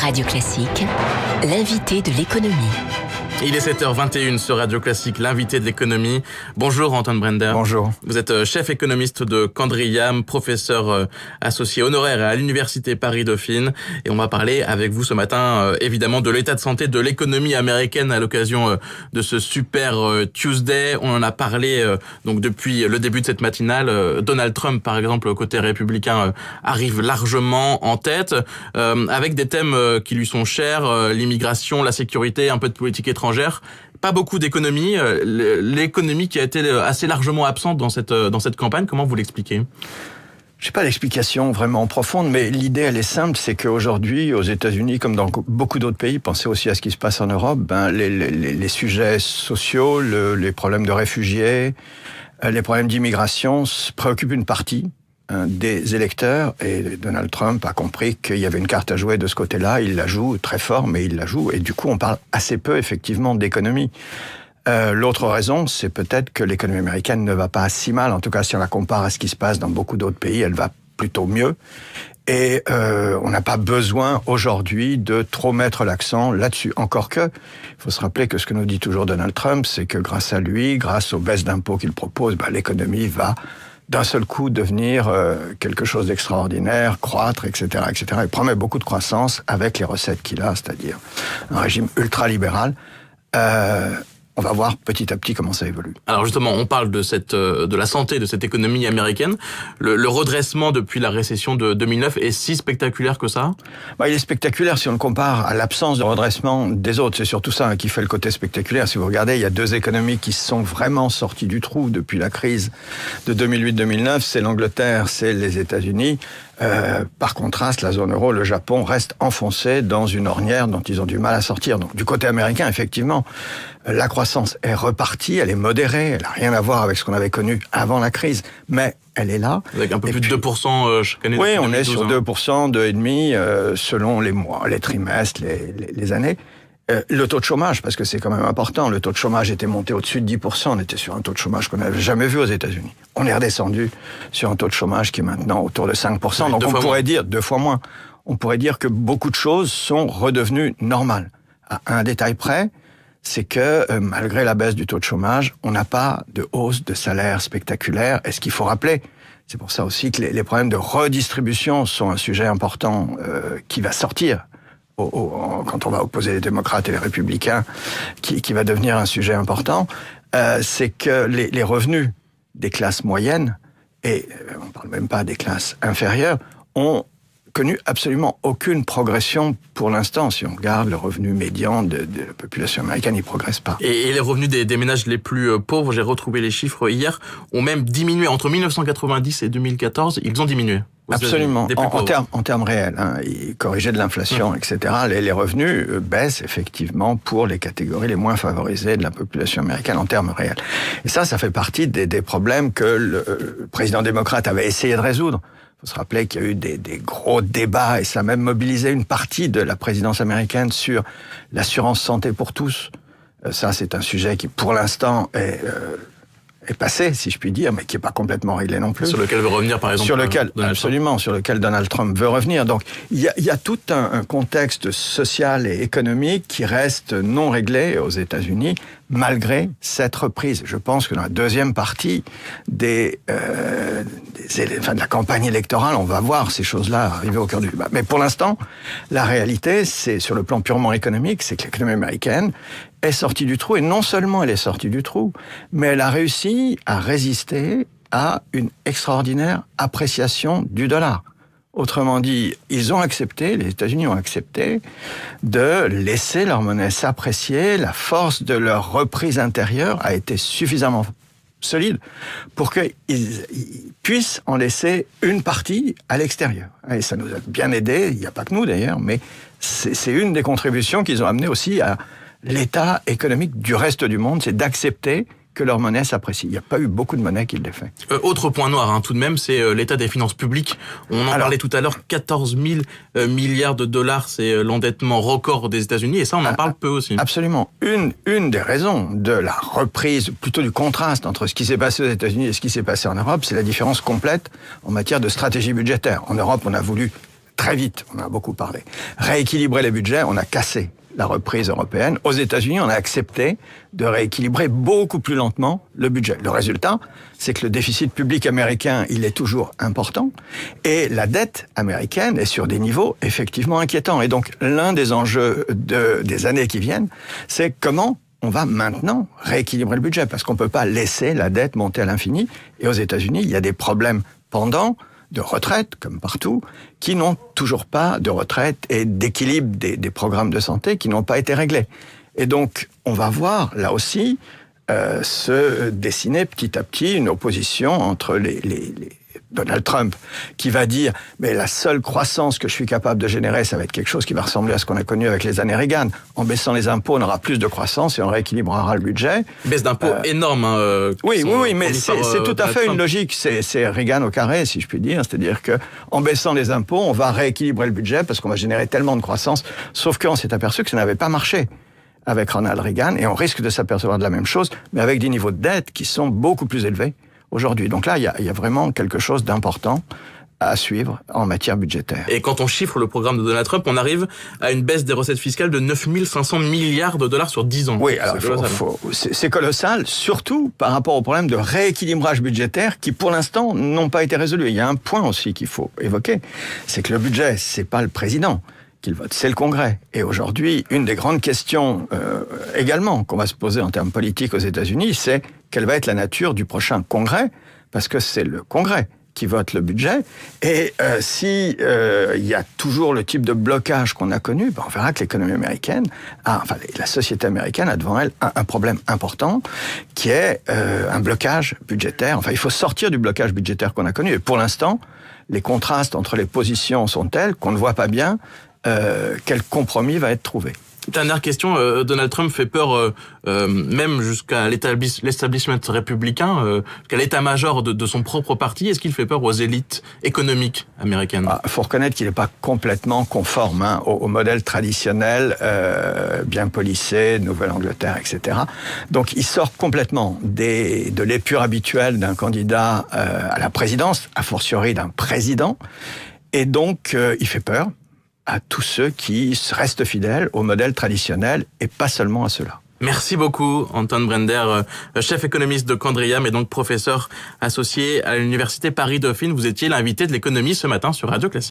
Radio Classique, l'invité de l'économie. Il est 7h21 sur Radio Classique, l'invité de l'économie. Bonjour Antoine Brender. Bonjour. Vous êtes chef économiste de Candriam, professeur associé honoraire à l'Université Paris-Dauphine. Et on va parler avec vous ce matin, évidemment, de l'état de santé de l'économie américaine à l'occasion de ce Super Tuesday. On en a parlé donc depuis le début de cette matinale. Donald Trump, par exemple, côté républicain, arrive largement en tête, avec des thèmes qui lui sont chers, l'immigration, la sécurité, un peu de politique étrangère. Pas beaucoup d'économie, l'économie qui a été assez largement absente dans cette campagne. Comment vous l'expliquez ? Je n'ai pas d'explication vraiment profonde, mais l'idée, elle est simple, c'est qu'aujourd'hui, aux États-Unis, comme dans beaucoup d'autres pays, pensez aussi à ce qui se passe en Europe, les sujets sociaux, les problèmes de réfugiés, les problèmes d'immigration préoccupent une partie des électeurs, et Donald Trump a compris qu'il y avait une carte à jouer de ce côté-là. Il la joue très fort, mais il la joue, et du coup on parle assez peu effectivement d'économie. L'autre raison, c'est peut-être que l'économie américaine ne va pas si mal. En tout cas, si on la compare à ce qui se passe dans beaucoup d'autres pays, elle va plutôt mieux. Et on n'a pas besoin aujourd'hui de trop mettre l'accent là-dessus. Encore que, il faut se rappeler que ce que nous dit toujours Donald Trump, c'est que grâce à lui, grâce aux baisses d'impôts qu'il propose, l'économie va d'un seul coup devenir quelque chose d'extraordinaire, croître, etc., etc. Il promet beaucoup de croissance avec les recettes qu'il a, c'est-à-dire un régime ultra-libéral. On va voir petit à petit comment ça évolue. Alors justement, on parle de la santé de cette économie américaine. Le redressement depuis la récession de 2009 est si spectaculaire que ça ? Il est spectaculaire si on le compare à l'absence de redressement des autres. C'est surtout ça qui fait le côté spectaculaire. Si vous regardez, il y a deux économies qui sont vraiment sorties du trou depuis la crise de 2008-2009. C'est l'Angleterre, c'est les États-Unis. Par contraste, la zone euro, le Japon, reste enfoncé dans une ornière dont ils ont du mal à sortir. Donc, du côté américain, effectivement, la croissance est repartie, elle est modérée, elle n'a rien à voir avec ce qu'on avait connu avant la crise, mais elle est là. Avec un peu plus de 2% chaque année. Oui, on est sur 2%, 2,5% selon les mois, les trimestres, les années. Le taux de chômage, parce que c'est quand même important, le taux de chômage était monté au-dessus de 10%, on était sur un taux de chômage qu'on n'avait jamais vu aux États-Unis. On est redescendu sur un taux de chômage qui est maintenant autour de 5%, oui, donc on pourrait dire, 2 fois moins, on pourrait dire que beaucoup de choses sont redevenues normales. À un détail près, c'est que malgré la baisse du taux de chômage, on n'a pas de hausse de salaire spectaculaire, et ce qu'il faut rappeler, c'est pour ça aussi que les problèmes de redistribution sont un sujet important qui va sortir quand on va opposer les démocrates et les républicains, qui va devenir un sujet important, c'est que les revenus des classes moyennes, et on ne parle même pas des classes inférieures, ont connu absolument aucune progression pour l'instant. Si on regarde le revenu médian de la population américaine, il ne progresse pas. Et les revenus des ménages les plus pauvres, j'ai retrouvé les chiffres hier, ont même diminué. Entre 1990 et 2014, ils ont diminué. Absolument, en termes réels, corrigés de l'inflation, etc. Les revenus baissent effectivement pour les catégories les moins favorisées de la population américaine en termes réels. Et ça fait partie des problèmes que le président démocrate avait essayé de résoudre. Il faut se rappeler qu'il y a eu des gros débats et ça a même mobilisé une partie de la présidence américaine sur l'assurance santé pour tous. Ça, c'est un sujet qui, pour l'instant, est passé, si je puis dire, mais qui n'est pas complètement réglé non plus. Sur lequel veut revenir, par exemple, sur lequel Donald Trump veut revenir. Donc, il y a tout un contexte social et économique qui reste non réglé aux États-Unis, malgré cette reprise. Je pense que dans la deuxième partie de la campagne électorale, on va voir ces choses-là arriver au cœur du débat. Mais pour l'instant, la réalité, c'est sur le plan purement économique, c'est que l'économie américaine est sortie du trou, et non seulement elle est sortie du trou, mais elle a réussi à résister à une extraordinaire appréciation du dollar. Autrement dit, les États-Unis ont accepté de laisser leur monnaie s'apprécier, la force de leur reprise intérieure a été suffisamment solide pour qu'ils puissent en laisser une partie à l'extérieur. Et ça nous a bien aidé, il n'y a pas que nous d'ailleurs, mais c'est une des contributions qu'ils ont amené aussi à l'état économique du reste du monde, c'est d'accepter que leur monnaie s'apprécie. Il n'y a pas eu beaucoup de monnaie qui l'ait fait. Autre point noir, tout de même, c'est l'état des finances publiques. On en parlait tout à l'heure, 14 000 milliards de dollars, c'est l'endettement record des États-Unis, et ça, on en parle peu aussi. Absolument. Une des raisons de la reprise, plutôt du contraste entre ce qui s'est passé aux États-Unis et ce qui s'est passé en Europe, c'est la différence complète en matière de stratégie budgétaire. En Europe, on a voulu très vite, on en a beaucoup parlé. Rééquilibrer les budgets, on a cassé la reprise européenne. Aux États-Unis, on a accepté de rééquilibrer beaucoup plus lentement le budget. Le résultat, c'est que le déficit public américain, il est toujours important, et la dette américaine est sur des niveaux effectivement inquiétants. Et donc, l'un des enjeux des années qui viennent, c'est comment on va maintenant rééquilibrer le budget, parce qu'on ne peut pas laisser la dette monter à l'infini. Et aux États-Unis, il y a des problèmes pendants de retraite, comme partout, qui n'ont toujours pas de retraite et d'équilibre des programmes de santé qui n'ont pas été réglés. Et donc, on va voir, là aussi, se dessiner petit à petit une opposition entre Donald Trump, qui va dire « mais la seule croissance que je suis capable de générer, ça va être quelque chose qui va ressembler à ce qu'on a connu avec les années Reagan. En baissant les impôts, on aura plus de croissance et on rééquilibrera le budget. » Baisse d'impôts énorme. Oui, mais c'est tout à fait une logique. C'est Reagan au carré, si je puis dire. C'est-à-dire que en baissant les impôts, on va rééquilibrer le budget parce qu'on va générer tellement de croissance. Sauf qu'on s'est aperçu que ça n'avait pas marché avec Ronald Reagan, et on risque de s'apercevoir de la même chose, mais avec des niveaux de dette qui sont beaucoup plus élevés aujourd'hui. Donc là, il y a vraiment quelque chose d'important à suivre en matière budgétaire. Et quand on chiffre le programme de Donald Trump, on arrive à une baisse des recettes fiscales de 9 500 milliards de dollars sur 10 ans. Oui, alors c'est colossal, surtout par rapport au problème de rééquilibrage budgétaire qui, pour l'instant, n'ont pas été résolus. Il y a un point aussi qu'il faut évoquer, c'est que le budget, c'est pas le président qu'il vote, c'est le Congrès. Et aujourd'hui, une des grandes questions également qu'on va se poser en termes politiques aux États-Unis, c'est quelle va être la nature du prochain Congrès, parce que c'est le Congrès qui vote le budget. Et si il y a toujours le type de blocage qu'on a connu, on verra que l'économie américaine, la société américaine a devant elle un problème important, qui est un blocage budgétaire. Enfin, il faut sortir du blocage budgétaire qu'on a connu. Et pour l'instant, les contrastes entre les positions sont tels qu'on ne voit pas bien quel compromis va être trouvé. Dernière question, Donald Trump fait peur même jusqu'à l'establishment républicain, jusqu'à l'état-major de son propre parti. Est-ce qu'il fait peur aux élites économiques américaines ? Il faut reconnaître qu'il n'est pas complètement conforme au modèle traditionnel, bien policé, Nouvelle-Angleterre, etc. Donc il sort complètement de l'épure habituelle d'un candidat à la présidence, a fortiori d'un président, et donc il fait peur à tous ceux qui restent fidèles au modèle traditionnel et pas seulement à ceux-là. Merci beaucoup, Anton Brender, chef économiste de Candriam et donc professeur associé à l'Université Paris-Dauphine. Vous étiez l'invité de l'économie ce matin sur Radio Classique.